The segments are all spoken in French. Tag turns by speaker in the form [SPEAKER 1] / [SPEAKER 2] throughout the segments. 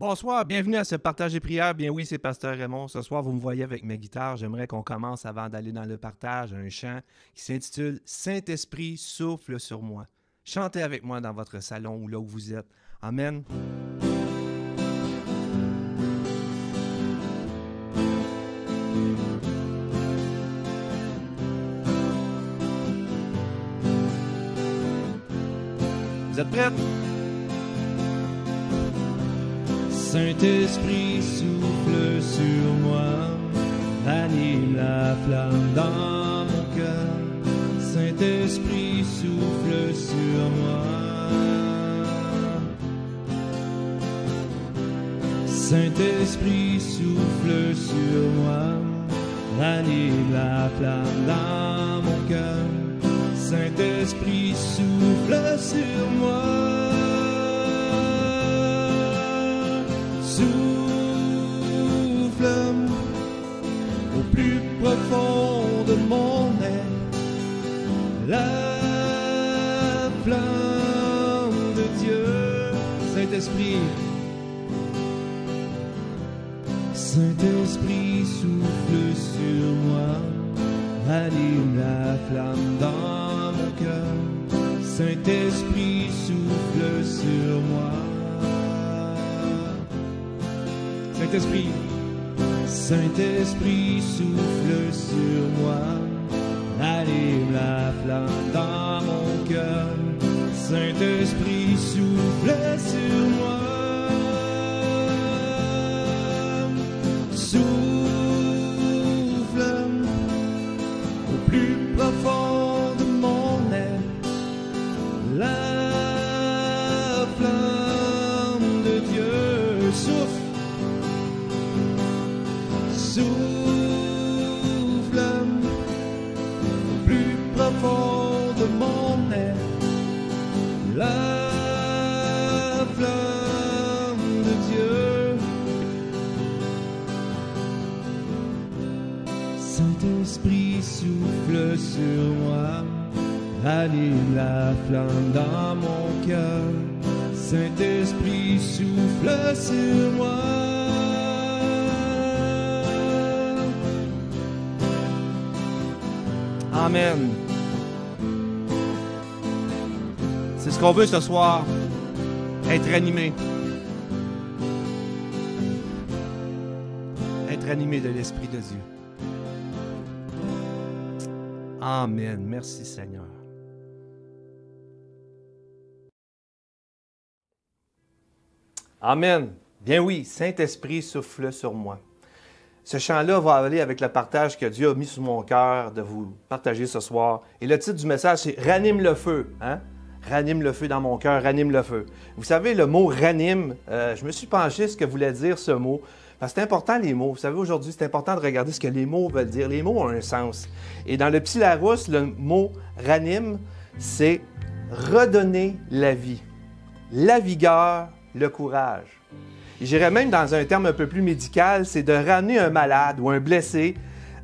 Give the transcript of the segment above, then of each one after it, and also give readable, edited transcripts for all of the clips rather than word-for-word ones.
[SPEAKER 1] Bonsoir, bienvenue à ce partage et prière. Bien oui, c'est Pasteur Raymond. Ce soir, vous me voyez avec ma guitare. J'aimerais qu'on commence avant d'aller dans le partage un chant qui s'intitule « Saint-Esprit, souffle sur moi ». Chantez avec moi dans votre salon ou là où vous êtes. Amen. Vous êtes prêts? Saint-Esprit souffle sur moi, anime la flamme dans mon cœur. Saint-Esprit souffle sur moi. Saint-Esprit souffle sur moi, anime la flamme dans mon cœur. Saint-Esprit souffle sur moi. Souffle au plus profond de mon être, la flamme de Dieu. Saint-Esprit, Saint-Esprit souffle sur moi, anime la flamme dans mon cœur. Saint-Esprit souffle sur moi. Saint-Esprit, Saint-Esprit souffle sur moi, allume la flamme dans mon cœur. Saint-Esprit souffle sur moi. Souffle au plus profond de mon être, la flamme de Dieu. Souffle. Souffle au plus profond de mon être, la flamme de Dieu. Saint-Esprit souffle sur moi, allume la flamme dans mon cœur. Saint-Esprit souffle sur moi. Amen. C'est ce qu'on veut ce soir, être animé. Être animé de l'Esprit de Dieu. Amen. Merci Seigneur. Amen. Bien oui, Saint-Esprit souffle sur moi. Ce chant-là va aller avec le partage que Dieu a mis sur mon cœur de vous partager ce soir. Et le titre du message, c'est « Ranime le feu ». Hein? Ranime le feu dans mon cœur, ranime le feu. Vous savez, le mot « ranime », je me suis penché ce que voulait dire ce mot. Parce que c'est important les mots. Vous savez, aujourd'hui, c'est important de regarder ce que les mots veulent dire. Les mots ont un sens. Et dans le Petit Larousse, le mot « ranime », c'est « redonner la vie », la vigueur, le courage. J'irais même dans un terme un peu plus médical, c'est de ramener un malade ou un blessé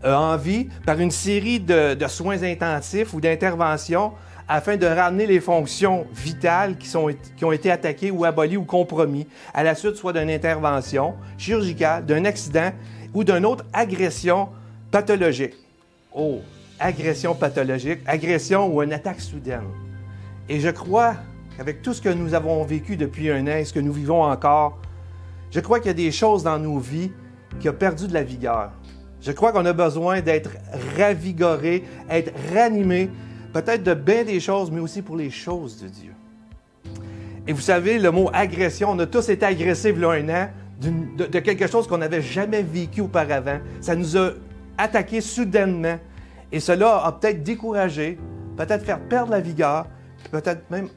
[SPEAKER 1] en vie par une série de soins intensifs ou d'interventions afin de ramener les fonctions vitales qui ont été attaquées ou abolies ou compromises à la suite soit d'une intervention chirurgicale, d'un accident ou d'une autre agression pathologique. Oh, agression pathologique, agression ou une attaque soudaine. Et je crois qu'avec tout ce que nous avons vécu depuis un an et ce que nous vivons encore, je crois qu'il y a des choses dans nos vies qui ont perdu de la vigueur. Je crois qu'on a besoin d'être ravigoré, être ranimé, peut-être de bien des choses, mais aussi pour les choses de Dieu. Et vous savez, le mot agression, on a tous été agressés il y a un an de quelque chose qu'on n'avait jamais vécu auparavant. Ça nous a attaqués soudainement. Et cela a peut-être découragé, peut-être faire perdre la vigueur, puis peut-être même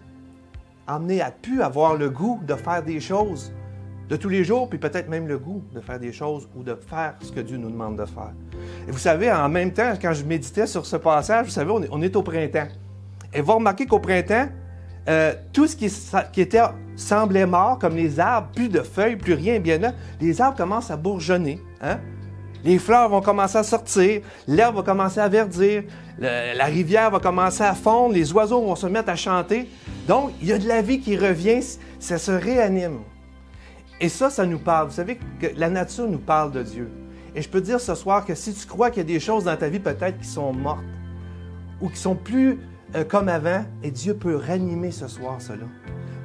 [SPEAKER 1] amener à plus avoir le goût de faire des choses de tous les jours, puis peut-être même le goût de faire des choses ou de faire ce que Dieu nous demande de faire. Et vous savez, en même temps, quand je méditais sur ce passage, vous savez, on est au printemps. Et vous remarquez qu'au printemps, tout ce qui semblait mort, comme les arbres, plus de feuilles, plus rien, bien là, les arbres commencent à bourgeonner. Hein? Les fleurs vont commencer à sortir, l'herbe va commencer à verdir, la rivière va commencer à fondre, les oiseaux vont se mettre à chanter. Donc, il y a de la vie qui revient, ça se réanime. Et ça nous parle. Vous savez que la nature nous parle de Dieu. Et je peux te dire ce soir que si tu crois qu'il y a des choses dans ta vie peut-être qui sont mortes ou qui sont plus comme avant, et Dieu peut ranimer ce soir cela.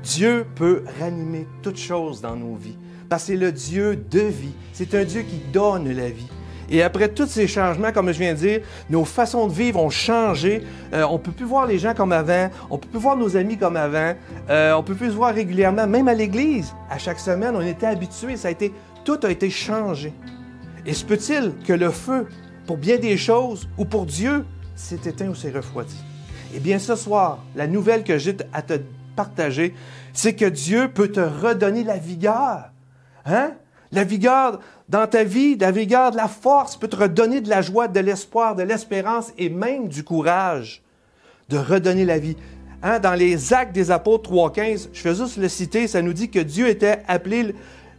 [SPEAKER 1] Dieu peut ranimer toutes choses dans nos vies. Parce que c'est le Dieu de vie. C'est un Dieu qui donne la vie. Et après tous ces changements, comme je viens de dire, nos façons de vivre ont changé. On ne peut plus voir les gens comme avant. On ne peut plus voir nos amis comme avant. On ne peut plus se voir régulièrement, même à l'Église. À chaque semaine, on était habitués. Tout a été changé. Et se peut-il que le feu, pour bien des choses, ou pour Dieu, s'est éteint ou s'est refroidi? Eh bien, ce soir, la nouvelle que j'ai à te partager, c'est que Dieu peut te redonner la vigueur. Hein? La vigueur dans ta vie, la vigueur de la force, peut te redonner de la joie, de l'espoir, de l'espérance et même du courage de redonner la vie. Hein? Dans les Actes des Apôtres 3,15, je fais juste le citer, ça nous dit que Dieu était appelé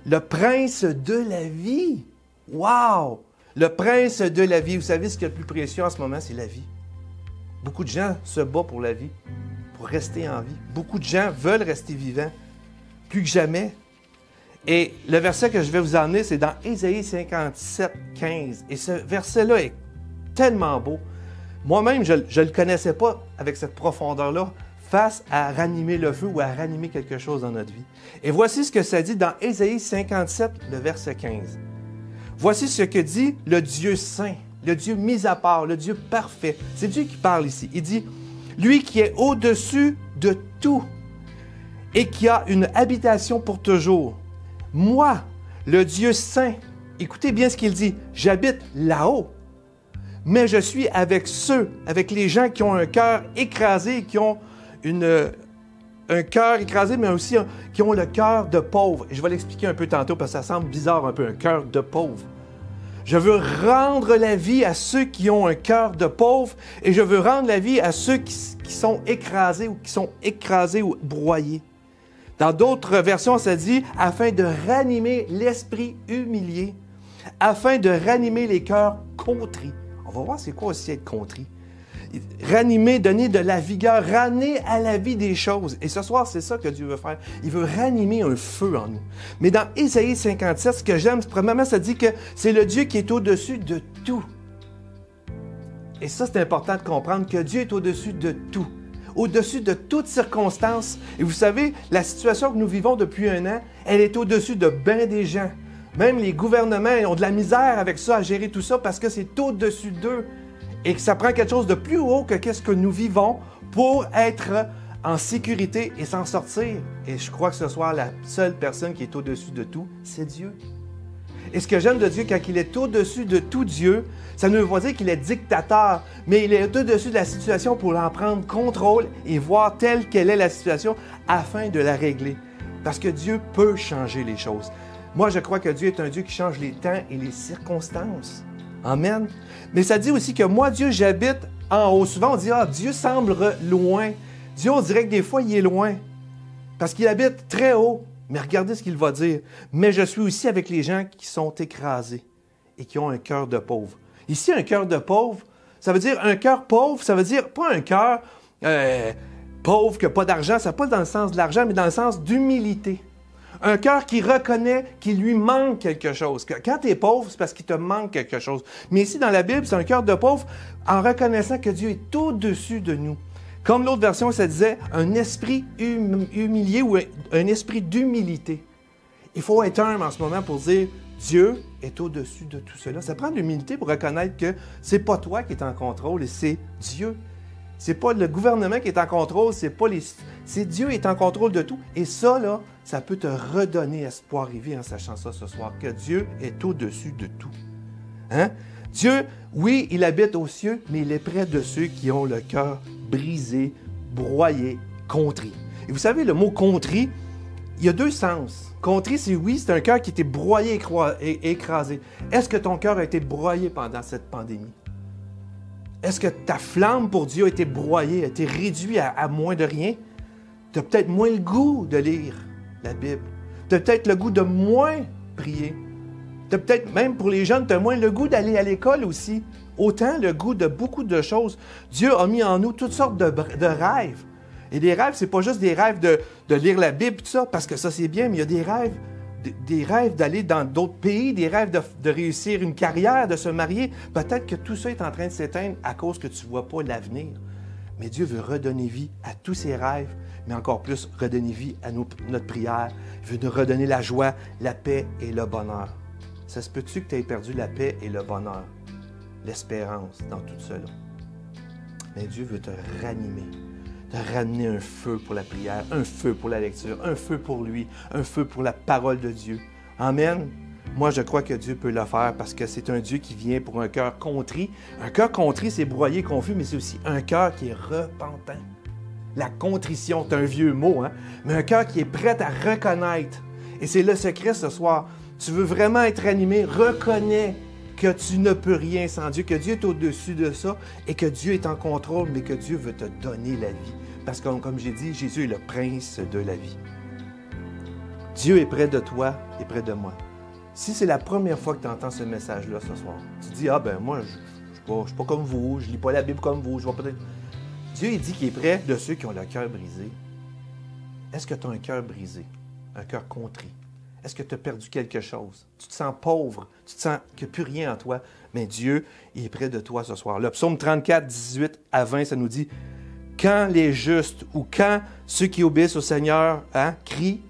[SPEAKER 1] le prince de la vie. Wow! Le prince de la vie. Vous savez, ce qui est le plus précieux en ce moment, c'est la vie. Beaucoup de gens se battent pour la vie, pour rester en vie. Beaucoup de gens veulent rester vivants, plus que jamais. Et le verset que je vais vous emmener, c'est dans Ésaïe 57, 15. Et ce verset-là est tellement beau. Moi-même, je ne le connaissais pas avec cette profondeur-là face à ranimer le feu ou à ranimer quelque chose dans notre vie. Et voici ce que ça dit dans Ésaïe 57, le verset 15. Voici ce que dit le Dieu saint, le Dieu mis à part, le Dieu parfait. C'est Dieu qui parle ici. Il dit, « Lui qui est au-dessus de tout et qui a une habitation pour toujours. Moi, le Dieu saint, écoutez bien ce qu'il dit, j'habite là-haut, mais je suis avec avec les gens qui ont un cœur écrasé, qui ont un cœur écrasé, mais aussi qui ont le cœur de pauvre. » Et je vais l'expliquer un peu tantôt parce que ça semble bizarre un peu, un cœur de pauvre. Je veux rendre la vie à ceux qui ont un cœur de pauvre et je veux rendre la vie à ceux qui sont écrasés ou broyés. Dans d'autres versions, ça dit « afin de ranimer l'esprit humilié, afin de ranimer les cœurs contris. » On va voir c'est quoi aussi être contrit. Ranimer, donner de la vigueur, ramener à la vie des choses. Et ce soir, c'est ça que Dieu veut faire. Il veut ranimer un feu en nous. Mais dans Ésaïe 57, ce que j'aime, premièrement, ça dit que c'est le Dieu qui est au-dessus de tout. Et ça, c'est important de comprendre que Dieu est au-dessus de tout. Au-dessus de toutes circonstances. Et vous savez, la situation que nous vivons depuis un an, elle est au-dessus de bien des gens. Même les gouvernements ont de la misère avec ça, à gérer tout ça, parce que c'est au-dessus d'eux. Et que ça prend quelque chose de plus haut que qu'est-ce que nous vivons pour être en sécurité et s'en sortir. Et je crois que ce soir, la seule personne qui est au-dessus de tout, c'est Dieu. Et ce que j'aime de Dieu, quand il est au-dessus de tout Dieu, ça ne veut pas dire qu'il est dictateur, mais il est au-dessus de la situation pour en prendre contrôle et voir telle qu'elle est la situation afin de la régler. Parce que Dieu peut changer les choses. Moi, je crois que Dieu est un Dieu qui change les temps et les circonstances. Amen. Mais ça dit aussi que moi, Dieu, j'habite en haut. Souvent, on dit, ah, Dieu semble loin. Dieu, on dirait que des fois, il est loin. Parce qu'il habite très haut. Mais regardez ce qu'il va dire. Mais je suis aussi avec les gens qui sont écrasés et qui ont un cœur de pauvre. Ici, un cœur de pauvre, ça veut dire un cœur pauvre, ça veut dire pas un cœur pauvre qui n'a pas d'argent. Ça n'est pas dans le sens de l'argent, mais dans le sens d'humilité. Un cœur qui reconnaît qu'il lui manque quelque chose. Quand tu es pauvre, c'est parce qu'il te manque quelque chose. Mais ici, dans la Bible, c'est un cœur de pauvre en reconnaissant que Dieu est au-dessus de nous. Comme l'autre version, ça disait un esprit humilié ou un esprit d'humilité. Il faut être humble en ce moment pour dire Dieu est au-dessus de tout cela. Ça prend de l'humilité pour reconnaître que c'est pas toi qui es en contrôle, c'est Dieu. C'est pas le gouvernement qui est en contrôle, c'est Dieu qui est en contrôle de tout. Et ça, là, ça peut te redonner espoir et vie en sachant ça ce soir, que Dieu est au-dessus de tout. Hein? Dieu, oui, il habite aux cieux, mais il est près de ceux qui ont le cœur brisé, broyé, contrit. Et vous savez, le mot contrit, il y a deux sens. Contrit, c'est oui, c'est un cœur qui était broyé et écrasé. Est-ce que ton cœur a été broyé pendant cette pandémie? Est-ce que ta flamme pour Dieu a été broyée, a été réduite à moins de rien? Tu as peut-être moins le goût de lire la Bible. Tu as peut-être le goût de moins prier. Tu as peut-être, même pour les jeunes, tu as moins le goût d'aller à l'école aussi. Autant le goût de beaucoup de choses. Dieu a mis en nous toutes sortes de rêves. Et des rêves, c'est pas juste des rêves de lire la Bible, tout ça, parce que ça, c'est bien, mais il y a des rêves des rêves d'aller dans d'autres pays, des rêves de réussir une carrière, de se marier. Peut-être que tout ça est en train de s'éteindre à cause que tu ne vois pas l'avenir. Mais Dieu veut redonner vie à tous ses rêves, mais encore plus redonner vie à notre prière. Il veut nous redonner la joie, la paix et le bonheur. Ça se peut-tu que tu aies perdu la paix et le bonheur, l'espérance dans tout cela? Mais Dieu veut te ranimer, te ramener un feu pour la prière, un feu pour la lecture, un feu pour lui, un feu pour la parole de Dieu. Amen. Moi, je crois que Dieu peut le faire parce que c'est un Dieu qui vient pour un cœur contrit. Un cœur contrit, c'est broyé, confus, mais c'est aussi un cœur qui est repentant. La contrition, c'est un vieux mot, hein? Mais un cœur qui est prêt à reconnaître. Et c'est le secret ce soir. Tu veux vraiment être animé, reconnais que tu ne peux rien sans Dieu, que Dieu est au-dessus de ça et que Dieu est en contrôle, mais que Dieu veut te donner la vie. Parce que, comme j'ai dit, Jésus est le prince de la vie. Dieu est près de toi et près de moi. Si c'est la première fois que tu entends ce message-là ce soir, tu te dis, ah ben moi, je ne suis pas comme vous, je ne lis pas la Bible comme vous, je vais peut-être... Dieu, il dit qu'il est près de ceux qui ont le cœur brisé. Est-ce que tu as un cœur brisé, un cœur contrit? Est-ce que tu as perdu quelque chose? Tu te sens pauvre, tu te sens qu'il n'y a plus rien en toi. Mais Dieu, il est près de toi ce soir. Le psaume 34, 18 à 20, ça nous dit, quand les justes ou quand ceux qui obéissent au Seigneur crient,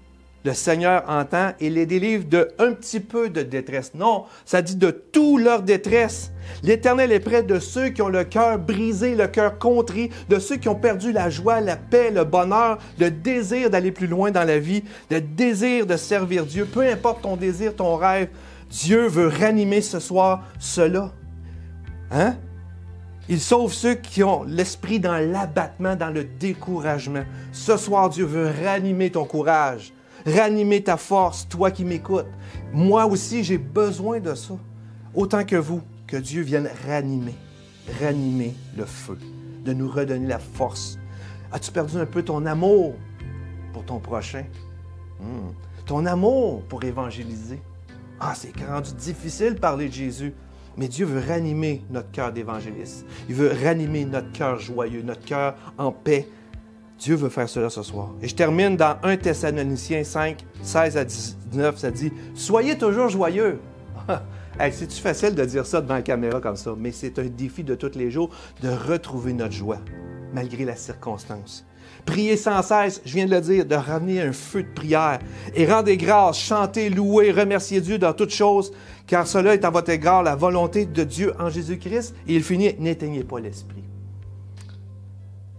[SPEAKER 1] le Seigneur entend et les délivre de un petit peu de détresse. Non, ça dit de toute leur détresse. L'Éternel est près de ceux qui ont le cœur brisé, le cœur contrit, de ceux qui ont perdu la joie, la paix, le bonheur, le désir d'aller plus loin dans la vie, le désir de servir Dieu. Peu importe ton désir, ton rêve, Dieu veut ranimer ce soir cela. Hein? Il sauve ceux qui ont l'esprit dans l'abattement, dans le découragement. Ce soir, Dieu veut ranimer ton courage. Ranimer ta force, toi qui m'écoutes. Moi aussi, j'ai besoin de ça. Autant que vous, que Dieu vienne ranimer le feu, de nous redonner la force. As-tu perdu un peu ton amour pour ton prochain? Ton amour pour évangéliser? Ah, c'est rendu difficile de parler de Jésus. Mais Dieu veut ranimer notre cœur d'évangéliste. Il veut ranimer notre cœur joyeux, notre cœur en paix. Dieu veut faire cela ce soir. Et je termine dans 1 Thessaloniciens 5, 16 à 19, ça dit « Soyez toujours joyeux. » Hey, c'est-tu facile de dire ça devant la caméra comme ça? Mais c'est un défi de tous les jours de retrouver notre joie, malgré la circonstance. Priez sans cesse, je viens de le dire, de ramener un feu de prière. Et rendez grâce, chantez, louez, remerciez Dieu dans toutes choses, car cela est à votre égard la volonté de Dieu en Jésus-Christ. Et il finit, n'éteignez pas l'esprit.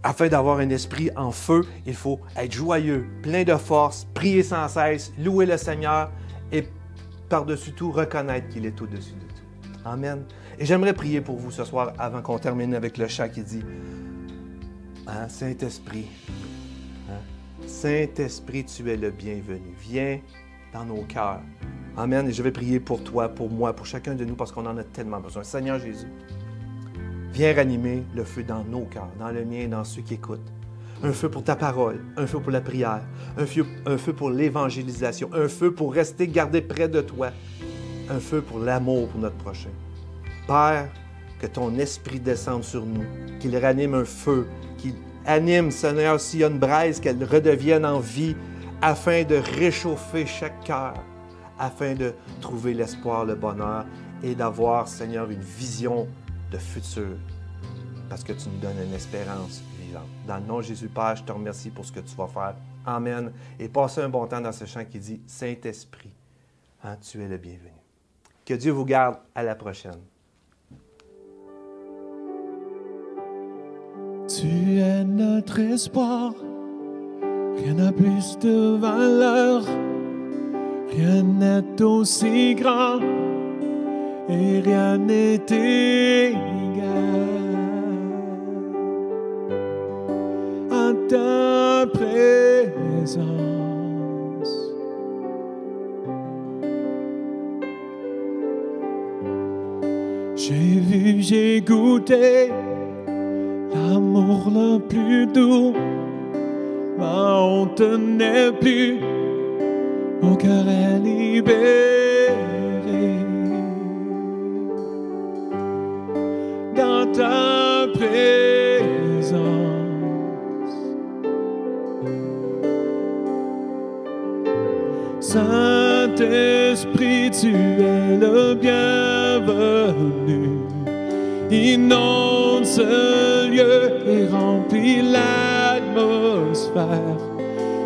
[SPEAKER 1] Afin d'avoir un esprit en feu, il faut être joyeux, plein de force, prier sans cesse, louer le Seigneur et par-dessus tout reconnaître qu'il est au-dessus de tout. Amen. Et j'aimerais prier pour vous ce soir avant qu'on termine avec le chant qui dit Saint-Esprit, Saint-Esprit, tu es le bienvenu. Viens dans nos cœurs. Amen. Et je vais prier pour toi, pour moi, pour chacun de nous parce qu'on en a tellement besoin. Seigneur Jésus, viens ranimer le feu dans nos cœurs, dans le mien et dans ceux qui écoutent. Un feu pour ta parole, un feu pour la prière, un feu pour l'évangélisation, un feu pour rester gardé près de toi, un feu pour l'amour pour notre prochain. Père, que ton esprit descende sur nous, qu'il ranime un feu, qu'il anime, Seigneur, s'il y a une braise, qu'elle redevienne en vie, afin de réchauffer chaque cœur, afin de trouver l'espoir, le bonheur et d'avoir, Seigneur, une vision de futur, parce que tu nous donnes une espérance vivante. Dans le nom de Jésus, Père, je te remercie pour ce que tu vas faire. Amen. Et passez un bon temps dans ce chant qui dit « Saint-Esprit, tu es le bienvenu ». Que Dieu vous garde. À la prochaine.
[SPEAKER 2] Tu es notre espoir, rien n'a plus de valeur, rien n'est aussi grand et rien n'est égal à ta présence. J'ai vu, j'ai goûté l'amour le plus doux, ma honte n'est plus, mon cœur est libéré. Dans ta présence, Saint-Esprit, Saint-Esprit, tu es le bienvenu. Inonde ce lieu et remplis l'atmosphère.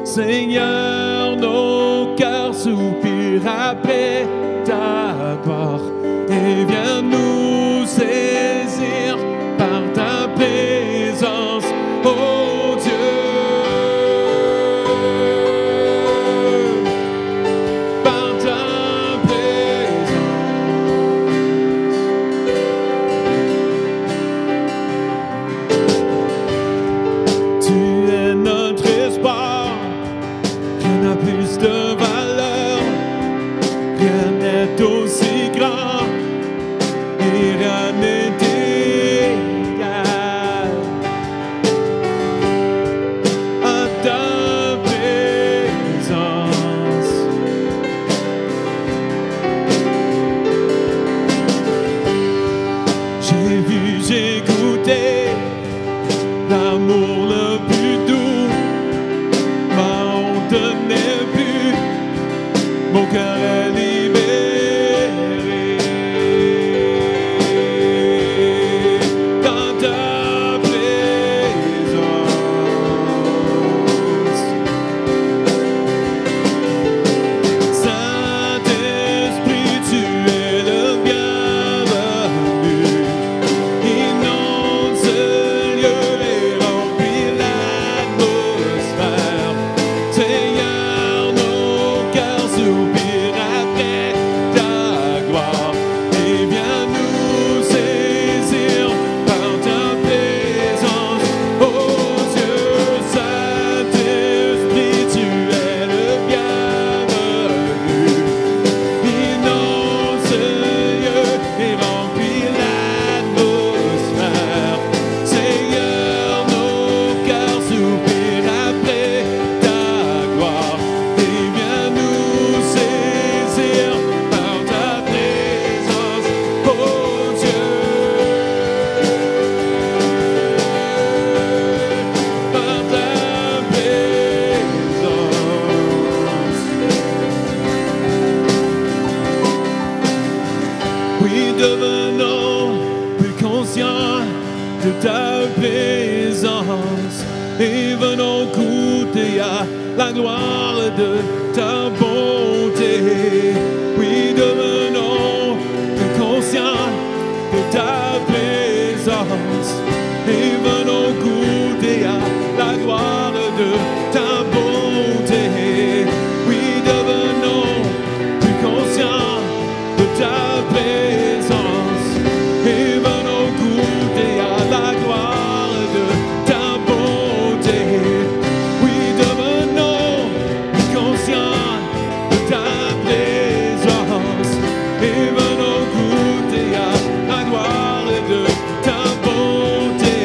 [SPEAKER 2] Seigneur, nos cœurs soupirent après ta gloire. Et viens nous saisir par ta présence, ô Dieu. Par ta présence. Tu es notre espoir, rien n'a plus de valeur, rien n'est aussi grand. Et rien n'est égal à ta présence. J'ai vu, j'ai goûté l'amour le plus doux. Ma honte n'est plus, mon cœur est libéré. Oui, devenons plus conscients de ta présence et venons goûter à la gloire de ta bonté. Oui, devenons plus conscients de ta présence et venons goûter à la gloire de ta bonté. Oui, devenons plus conscients de ta présence et venons goûter à la gloire de ta bonté. Oui, devenons plus conscients de ta présence et venons goûter à la gloire de ta bonté.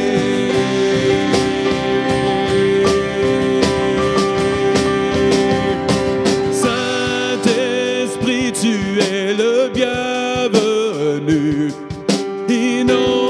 [SPEAKER 2] Saint-Esprit, tu es le bienvenu. Inonde